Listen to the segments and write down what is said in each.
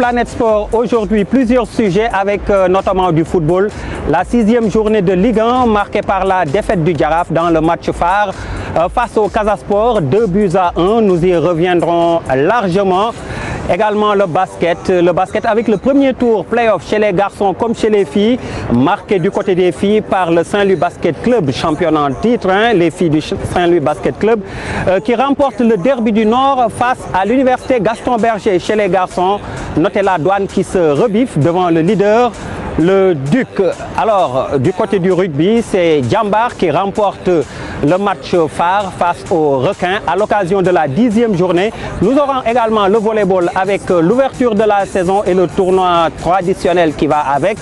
Planète Sport, aujourd'hui plusieurs sujets avec notamment du football. La 6e journée de Ligue 1 marquée par la défaite du Jaraaf dans le match phare face au Casa Sport, 2-1. Nous y reviendrons largement. Également le basket avec le premier tour play-off chez les garçons comme chez les filles, marqué du côté des filles par le Saint-Louis Basket Club, champion en titre, les filles du Saint-Louis Basket Club, qui remporte le derby du Nord face à l'université Gaston Berger chez les garçons. Notez la Douane qui se rebiffe devant le leader, le Duc. Alors, du côté du rugby, c'est Djambar qui remporte le match phare face aux Requins à l'occasion de la 10e journée. Nous aurons également le volleyball avec l'ouverture de la saison et le tournoi traditionnel qui va avec.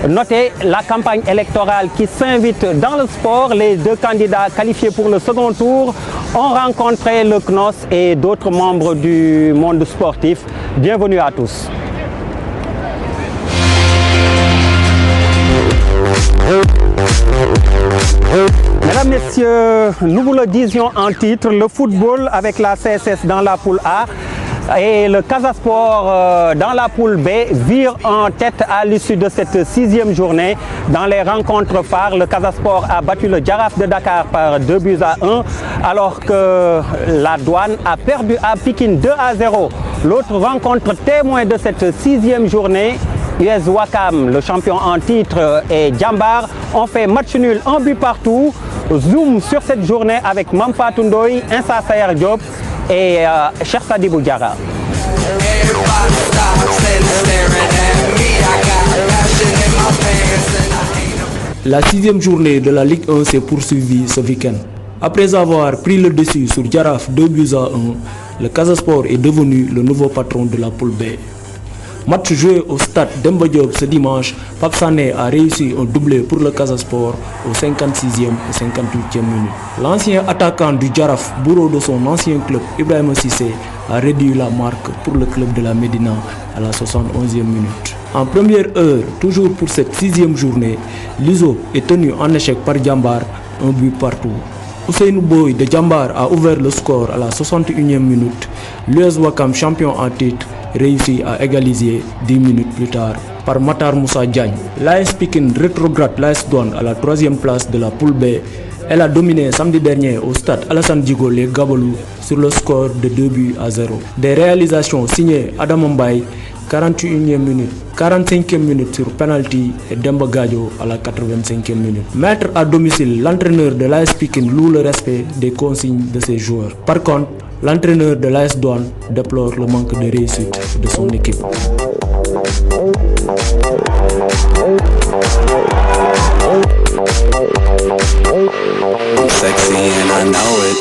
Notez la campagne électorale qui s'invite dans le sport. Les deux candidats qualifiés pour le second tour ont rencontré le CNOS et d'autres membres du monde sportif. Bienvenue à tous. Mesdames, Messieurs, nous vous le disions en titre, le football avec la CSS dans la poule A et le Casa Sport dans la poule B vire en tête à l'issue de cette 6e journée. Dans les rencontres phares, le Casa Sport a battu le Jaraaf de Dakar par 2-1 alors que la Douane a perdu à Pikine 2-0. L'autre rencontre témoin de cette 6e journée, US Ouakam, le champion en titre, et Djambar ont fait match nul, un but partout. Zoom sur cette journée avec Mamfatou Ndoye, Insa Sayer Diop et Cheikh Sadibou Diarra. La 6e journée de la Ligue 1 s'est poursuivie ce week-end. Après avoir pris le dessus sur Jaraaf 2-1, le Casa Sport est devenu le nouveau patron de la poule B. Match joué au stade Demba Diop ce dimanche, Pape Sané a réussi un doublé pour le Casa Sport au 56e et 58e minute. L'ancien attaquant du Jaraaf, bourreau de son ancien club Ibrahima Cissé, a réduit la marque pour le club de la Médina à la 71e minute. En première heure, toujours pour cette 6e journée, l'ISO est tenu en échec par Djambar, un but partout. Ousseynou Boy de Djambar a ouvert le score à la 61e minute. L'US Ouakam, champion en titre, réussit à égaliser 10 minutes plus tard par Matar Moussa Diagne. L'AS Pikine rétrograde l'AS Douane à la 3e place de la poule B. Elle a dominé samedi dernier au stade Alassane Djigo les Gabolou sur le score de 2-0. Des réalisations signées Adam Mbaye, 41e minute, 45e minute sur penalty et Demba Gadio à la 85e minute. Maître à domicile, l'entraîneur de l'AS Pikine loue le respect des consignes de ses joueurs. Par contre, l'entraîneur de l'AS Douane déplore le manque de réussite de son équipe. I'm sexy and I know it.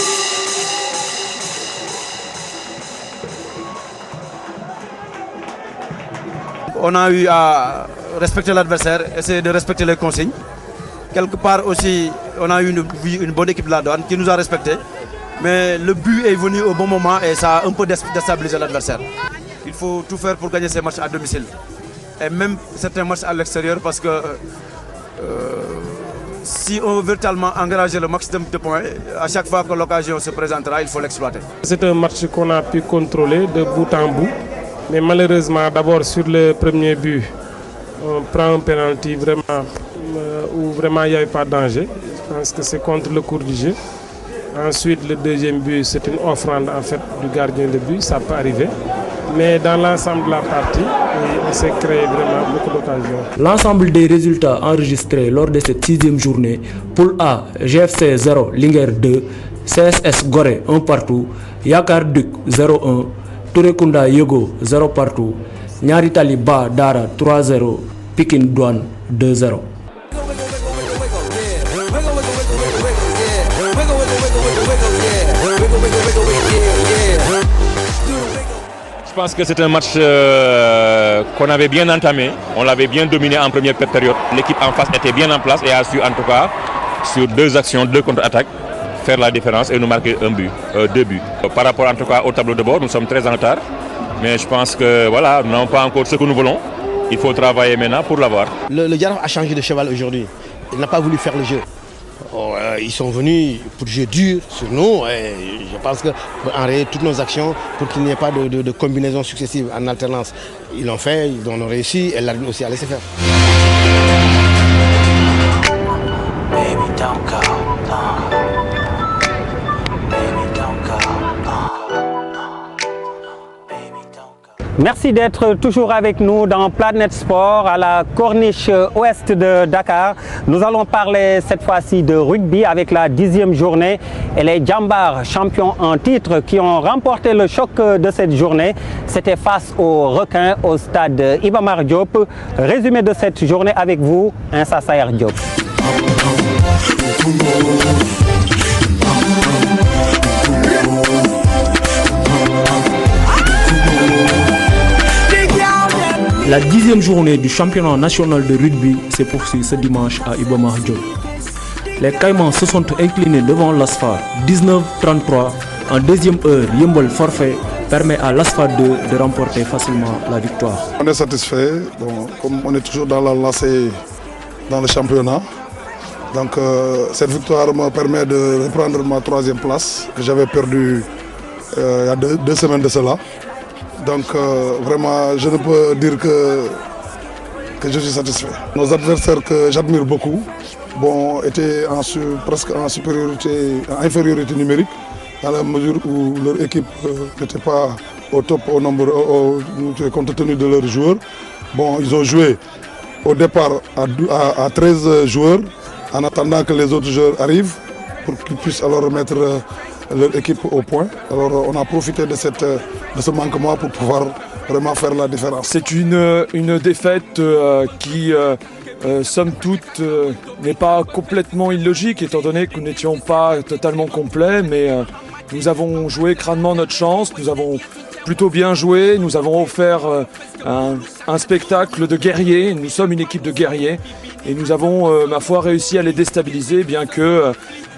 On a eu à respecter l'adversaire, essayer de respecter les consignes. Quelque part aussi, on a eu une bonne équipe de la Douane qui nous a respectés. Mais le but est venu au bon moment et ça a un peu déstabilisé l'adversaire. Il faut tout faire pour gagner ces matchs à domicile. Et même certains matchs à l'extérieur parce que si on veut véritablement engager le maximum de points, à chaque fois que l'occasion se présentera, il faut l'exploiter. C'est un match qu'on a pu contrôler de bout en bout. Mais malheureusement, d'abord sur le premier but, on prend un penalty vraiment, où vraiment il n'y avait pas de danger. Je pense que c'est contre le cours du jeu. Ensuite, le deuxième but, c'est une offrande en fait du gardien de but, ça peut arriver. Mais dans l'ensemble de la partie, on s'est créé vraiment beaucoup d'occasions. L'ensemble des résultats enregistrés lors de cette 6e journée, poule A, GFC 0, Linguère 2, CSS Gorée 1 partout, Yakar Duc 0-1, Tourekunda Yogo 0 partout, Nyari Tali Ba Dara 3-0, Pikine Douane 2-0. Je pense que c'est un match qu'on avait bien entamé, on l'avait bien dominé en première période. L'équipe en face était bien en place et a su en tout cas, sur 2 actions, 2 contre-attaques, faire la différence et nous marquer 2 buts. Par rapport en tout cas au tableau de bord, nous sommes très en retard. Mais je pense que voilà, nous n'avons pas encore ce que nous voulons. Il faut travailler maintenant pour l'avoir. Le Jaraaf a changé de cheval aujourd'hui. Il n'a pas voulu faire le jeu. Ils sont venus pour jouer dur sur nous et je pense qu'en réalité toutes nos actions pour qu'il n'y ait pas de combinaisons successives en alternance, ils l'ont fait, ils ont réussi et l'arbitre aussi a laissé faire. Merci d'être toujours avec nous dans Planète Sport à la corniche ouest de Dakar. Nous allons parler cette fois-ci de rugby avec la 10e journée et les Djambar, champions en titre, qui ont remporté le choc de cette journée. C'était face aux Requins au stade Iba Mar Diop. Résumé de cette journée avec vous, Insa Sayer Diop. La 10e journée du championnat national de rugby se poursuit ce dimanche à Iba Mar Diop. Les Caïmans se sont inclinés devant l'Asfar 19-33. En deuxième heure, Yembol forfait permet à l'Asfar 2 de remporter facilement la victoire. On est satisfait, comme on est toujours dans la lancée dans le championnat. Donc cette victoire me permet de reprendre ma 3e place que j'avais perdue il y a deux semaines de cela. Donc vraiment, je ne peux dire que je suis satisfait. Nos adversaires que j'admire beaucoup étaient presque en infériorité numérique, dans la mesure où leur équipe n'était pas au top compte tenu de leurs joueurs. Ils ont joué au départ à 13 joueurs en attendant que les autres joueurs arrivent pour qu'ils puissent alors remettre leur équipe au point. Alors on a profité de ce manquement pour pouvoir vraiment faire la différence. C'est une défaite qui, somme toute, n'est pas complètement illogique, étant donné que nous n'étions pas totalement complets, mais nous avons joué crânement notre chance, nous avons plutôt bien joué, nous avons offert un spectacle de guerriers, nous sommes une équipe de guerriers, et nous avons, ma foi, réussi à les déstabiliser, bien que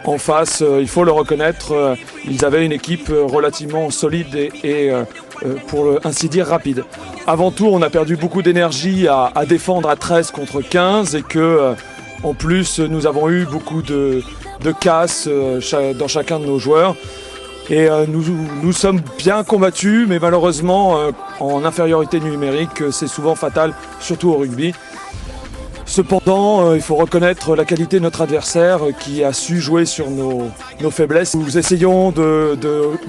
en face, il faut le reconnaître, ils avaient une équipe relativement solide et pour ainsi dire rapide. Avant tout, on a perdu beaucoup d'énergie à défendre à 13 contre 15 et que, en plus, nous avons eu beaucoup de casses dans chacun de nos joueurs. Et nous sommes bien combattus, mais malheureusement, en infériorité numérique, c'est souvent fatal, surtout au rugby. Cependant, il faut reconnaître la qualité de notre adversaire qui a su jouer sur nos faiblesses. Nous essayons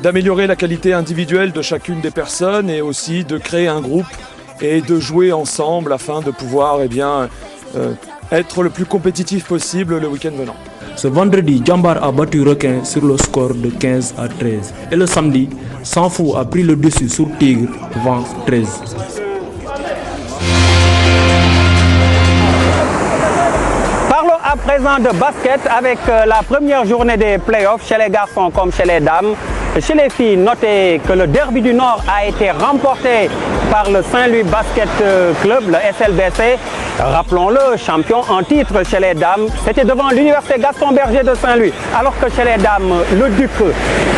d'améliorer la qualité individuelle de chacune des personnes et aussi de créer un groupe et de jouer ensemble afin de pouvoir être le plus compétitif possible le week-end venant. Ce vendredi, Djambar a battu Requin sur le score de 15-13. Et le samedi, Sanfou a pris le dessus sur Tigre, 20-13. À présent de basket avec la première journée des playoffs chez les garçons comme chez les dames. Chez les filles, notez que le derby du Nord a été remporté par le Saint-Louis Basket Club, le SLBC. Rappelons-le, champion en titre chez les dames. C'était devant l'université Gaston Berger de Saint-Louis. Alors que chez les dames, le Duc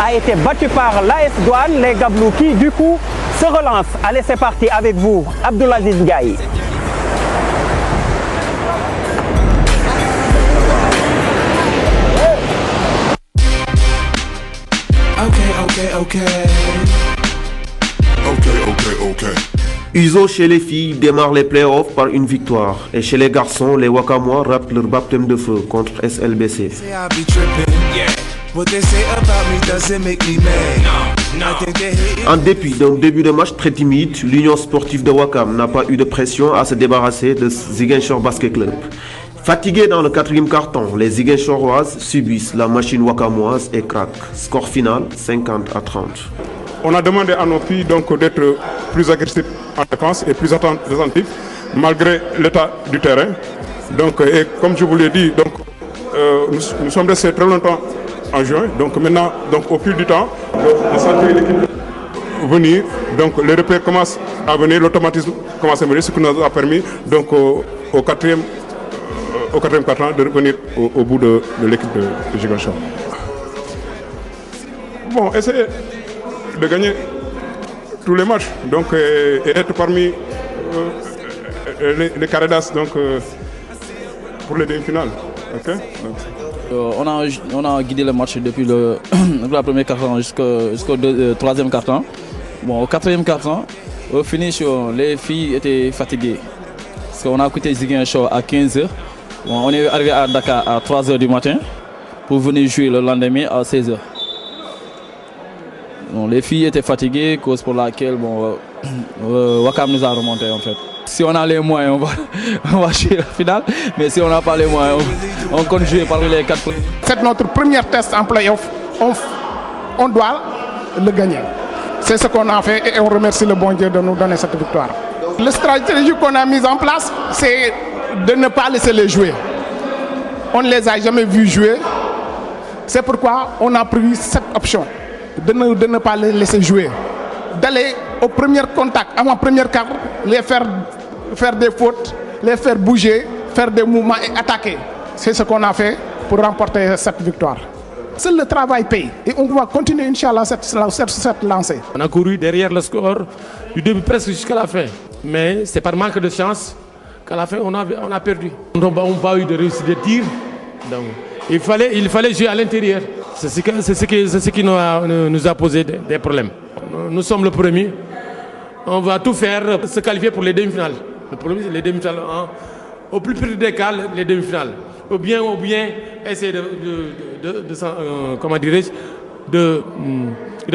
a été battu par l'AS Douane, les Gablous qui du coup se relancent. Allez, c'est parti avec vous, Abdoulaziz Ndiaye. Uzo chez les filles démarre les playoffs par une victoire et chez les garçons, les Wakamois ratent leur baptême de feu contre SLBC. En dépit d'un début de match très timide, l'Union sportive de Wakam n'a pas eu de pression à se débarrasser de Ziguinchor Basket Club. Fatigués dans le 4e carton, les Ziguinchoroises subissent la machine wakamoise et craquent. Score final 50-30. On a demandé à nos filles d'être plus agressifs en défense et plus attentifs malgré l'état du terrain. Et comme je vous l'ai dit, nous sommes restés très longtemps en juin. Maintenant, au fil du temps, on sent l'équipe venir. Les repères commencent à venir, l'automatisme commence à venir, ce qui nous a permis au quatrième quart-temps de revenir au bout de l'équipe de Ziguinchor. Essayer de gagner tous les matchs et être parmi les Caradas pour les demi-finales. Okay? On a guidé le match depuis la première quart-temps jusqu'au troisième quart-temps. Bon, au quatrième quart-temps, au finish, les filles étaient fatiguées. Parce qu'on a quitté Ziguinchor à 15h. Bon, on est arrivé à Dakar à 3h du matin pour venir jouer le lendemain à 16h. Bon, les filles étaient fatiguées, cause pour laquelle Wakam nous a remonté en fait. Si on a les moyens, on va jouer la finale, mais si on n'a pas les moyens, on compte jouer parmi les 4 premiers. C'est notre premier test en play-off. On doit le gagner. C'est ce qu'on a fait et on remercie le bon Dieu de nous donner cette victoire. La stratégie qu'on a mise en place, c'est de ne pas laisser les jouer. On ne les a jamais vus jouer. C'est pourquoi on a pris cette option de ne pas les laisser jouer. D'aller au premier contact, avant première carte, les faire des fautes, les faire bouger, faire des mouvements et attaquer. C'est ce qu'on a fait pour remporter cette victoire. Seul le travail paye et on va continuer, Inch'Allah, cette lancée. On a couru derrière le score du début presque jusqu'à la fin. Mais c'est par manque de chance qu'à la fin on a perdu. Nous n'avons pas eu de réussite de tir. Donc il fallait jouer à l'intérieur. C'est ce qui nous a posé des problèmes. Nous sommes le premier. On va tout faire pour se qualifier pour les demi-finales. Le problème, c'est les demi-finales. Au plus petit des cas, les demi-finales. Ou bien essayer de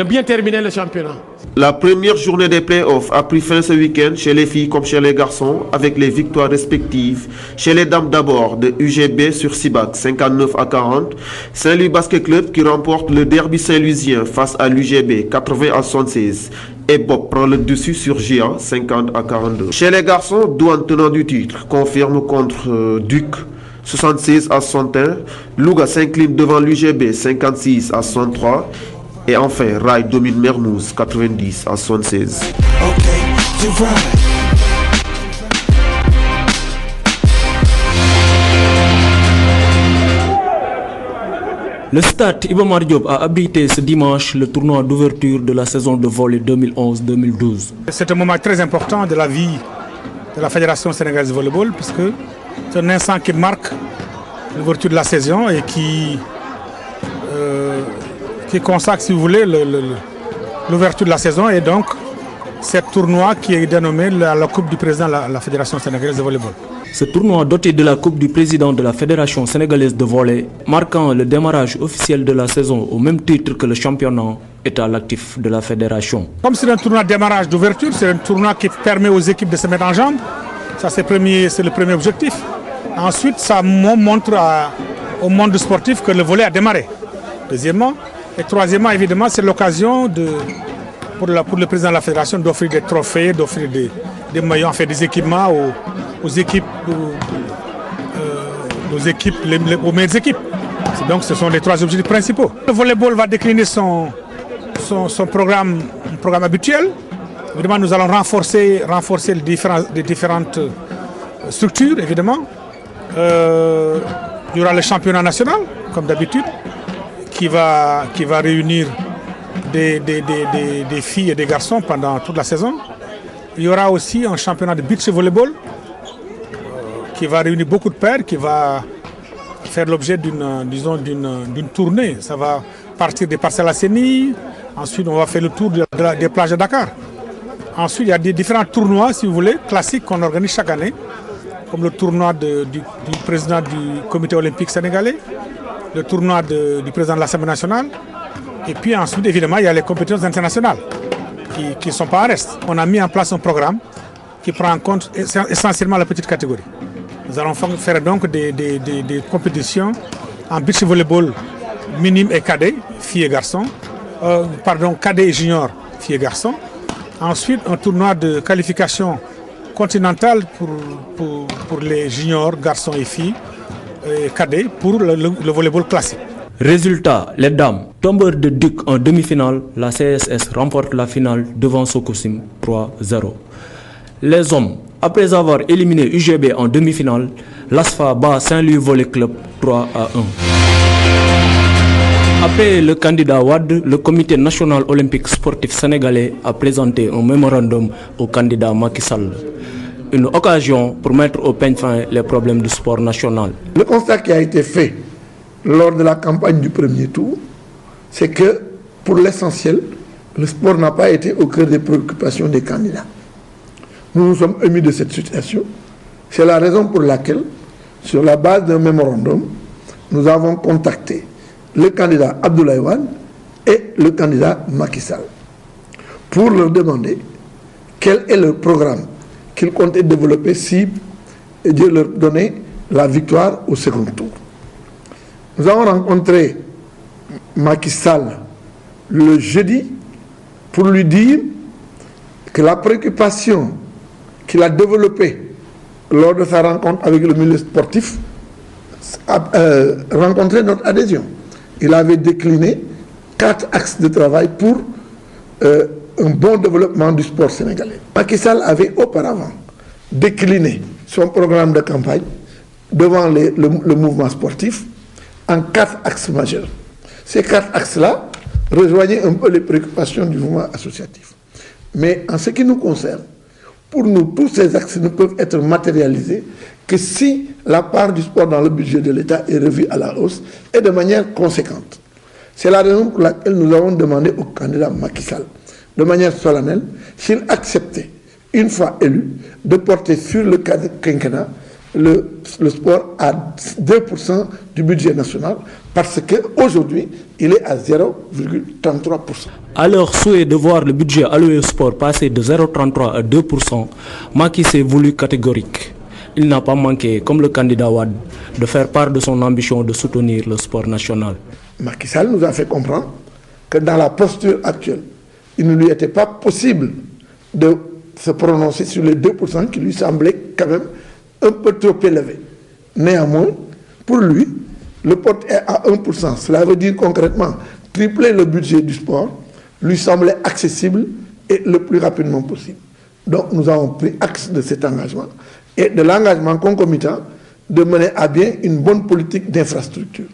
bien terminer le championnat. La première journée des playoffs a pris fin ce week-end chez les filles comme chez les garçons avec les victoires respectives. Chez les dames d'abord de UGB sur Sibac 59-40. Saint-Louis Basket Club qui remporte le derby saint-louisien face à l'UGB 80-76. Et Bob prend le dessus sur GIA 50-42. Chez les garçons, Douane tenant du titre confirme contre Duc 76-61. Louga s'incline devant l'UGB 56-63. Et enfin, Rail domine Mermoz 90-76. Le stade Iba Mar Diop a abrité ce dimanche le tournoi d'ouverture de la saison de volley 2011-2012. C'est un moment très important de la vie de la Fédération sénégalaise de volleyball puisque c'est un instant qui marque l'ouverture de la saison et qui consacre, si vous voulez, l'ouverture de la saison et donc ce tournoi qui est dénommé la Coupe du Président de la Fédération sénégalaise de volleyball. Ce tournoi doté de la Coupe du Président de la Fédération sénégalaise de volley, marquant le démarrage officiel de la saison au même titre que le championnat, est à l'actif de la Fédération. Comme c'est un tournoi de démarrage d'ouverture, c'est un tournoi qui permet aux équipes de se mettre en jambe. Ça, c'est le premier objectif. Ensuite, ça montre au monde sportif que le volley a démarré. Deuxièmement, et troisièmement, évidemment, c'est l'occasion pour le président de la fédération d'offrir des trophées, d'offrir des maillots, enfin des équipements aux meilleures équipes. Donc ce sont les trois objectifs principaux. Le volleyball va décliner son programme habituel. Évidemment, nous allons renforcer les différentes structures, évidemment. Il y aura le championnat national, comme d'habitude, qui va réunir des filles et des garçons pendant toute la saison. Il y aura aussi un championnat de beach volleyball qui va réunir beaucoup de pairs, qui va faire l'objet d'une tournée. Ça va partir des Parcelles Assainies, ensuite on va faire le tour des plages de Dakar. Ensuite il y a des différents tournois, si vous voulez, classiques qu'on organise chaque année, comme le tournoi du président du comité olympique sénégalais, le tournoi du président de l'Assemblée nationale, et puis ensuite évidemment il y a les compétitions internationales qui ne sont pas en reste. On a mis en place un programme qui prend en compte essentiellement la petite catégorie. Nous allons faire donc des compétitions en beach volleyball minime et cadet, filles et garçons. Cadet et junior, filles et garçons. Ensuite, un tournoi de qualification continentale pour les juniors, garçons et filles, et cadets, pour le volleyball classique. Résultat, les dames, tombeurs de Duc en demi-finale, la CSS remporte la finale devant Sokosim 3-0. Les hommes, après avoir éliminé UGB en demi-finale, l'ASFA bat Saint-Louis Volley Club 3-1. Après le candidat Wade, le comité national olympique sportif sénégalais a présenté un mémorandum au candidat Macky Sall. Une occasion pour mettre au peigne fin les problèmes du sport national. Le constat qui a été fait lors de la campagne du premier tour, c'est que pour l'essentiel, le sport n'a pas été au cœur des préoccupations des candidats. Nous nous sommes émus de cette situation. C'est la raison pour laquelle, sur la base d'un mémorandum, nous avons contacté le candidat Abdoulaye Wade et le candidat Macky Sall pour leur demander quel est le programme qu'ils comptaient développer si Dieu leur donnait la victoire au second tour. Nous avons rencontré Macky Sall le jeudi pour lui dire que la préoccupation qu'il a développée lors de sa rencontre avec le milieu sportif a rencontré notre adhésion. Il avait décliné 4 axes de travail pour un bon développement du sport sénégalais. Macky Sall avait auparavant décliné son programme de campagne devant le mouvement sportif en 4 axes majeurs. Ces 4 axes-là rejoignaient un peu les préoccupations du mouvement associatif. Mais en ce qui nous concerne, pour nous, tous ces axes ne peuvent être matérialisés que si la part du sport dans le budget de l'État est revue à la hausse et de manière conséquente. C'est la raison pour laquelle nous avons demandé au candidat Macky Sall, de manière solennelle, s'il acceptait, une fois élu, de porter sur le cadre quinquennat le sport à 2% du budget national, parce qu'aujourd'hui, il est à 0,33%. À leur souhait de voir le budget alloué au sport passer de 0,33 à 2%, Macky s'est voulu catégorique. Il n'a pas manqué, comme le candidat Wade, de faire part de son ambition de soutenir le sport national. Macky Sall nous a fait comprendre que dans la posture actuelle, il ne lui était pas possible de se prononcer sur les 2% qui lui semblaient quand même un peu trop élevé. Néanmoins, pour lui, le porte est à 1%. Cela veut dire concrètement tripler le budget du sport lui semblait accessible et le plus rapidement possible. Donc nous avons pris acte de cet engagement et de l'engagement concomitant de mener à bien une bonne politique d'infrastructure.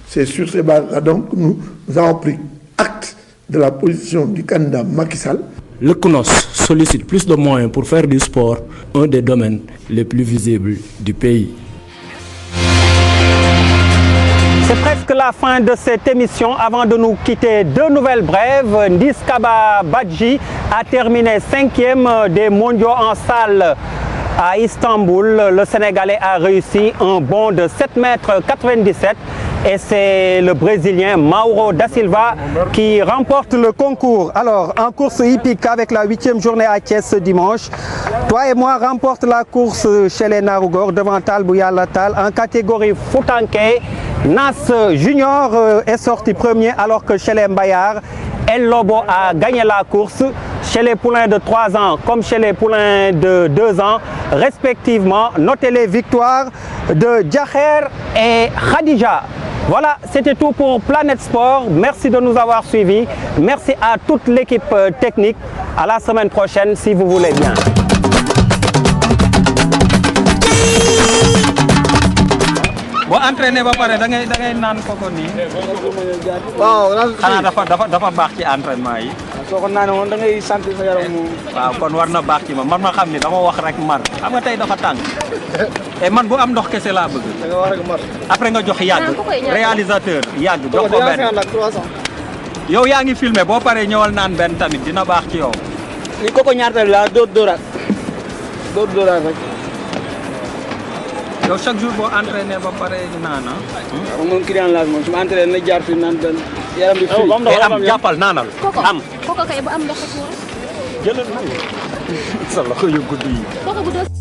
C'est sur ces bases-là donc que nous avons pris acte de la position du candidat Macky Sall. Le CNOS sollicite plus de moyens pour faire du sport un des domaines les plus visibles du pays. C'est presque la fin de cette émission. Avant de nous quitter, 2 nouvelles brèves. Ndiskaba Badji a terminé 5e des mondiaux en salle à Istanbul. Le Sénégalais a réussi un bond de 7,97 m. Et c'est le Brésilien Mauro da Silva qui remporte le concours. Alors, en course hippique avec la 8e journée à Thiès ce dimanche, Toi et moi remporte la course chez les Narougor devant Tal Bouyala Tal. En catégorie Foutanké, Nas Junior est sorti premier alors que chez les Mbayar, El Lobo a gagné la course. Chez les poulains de 3 ans comme chez les poulains de 2 ans, respectivement. Notez les victoires de Djaher et Khadija. Voilà, c'était tout pour Planète Sport. Merci de nous avoir suivis. Merci à toute l'équipe technique. À la semaine prochaine, si vous voulez bien. Bon, entraîné ba pare da ngay naan koko nii. waaw xanaa dafa baax ci entraînement yi. soo ko naanee woon da ngay sentir sa yaram moom. waaw kon war na baax ci man ma xam ni dama wax rek mar xam nga tey dafa tàng. et man bu am ndox kese laa bëgg. da nga wax rek mar. après nga jox yàgg réalisateur yàgg jox ko benn. yow yaa ngi filmé boo paree ñëwal naan benn tamit dina baax ci yow. li koko ñaata la dóoraat rek. yow chaque jour boo entraîné ba pare naana. waaw moom client laa moom su ma entraîné na jaar fi naan benn yaram bi fii. am jàppal naanal. am koko kay bu am ndox ak jëlal sa loxo yu gudd yi.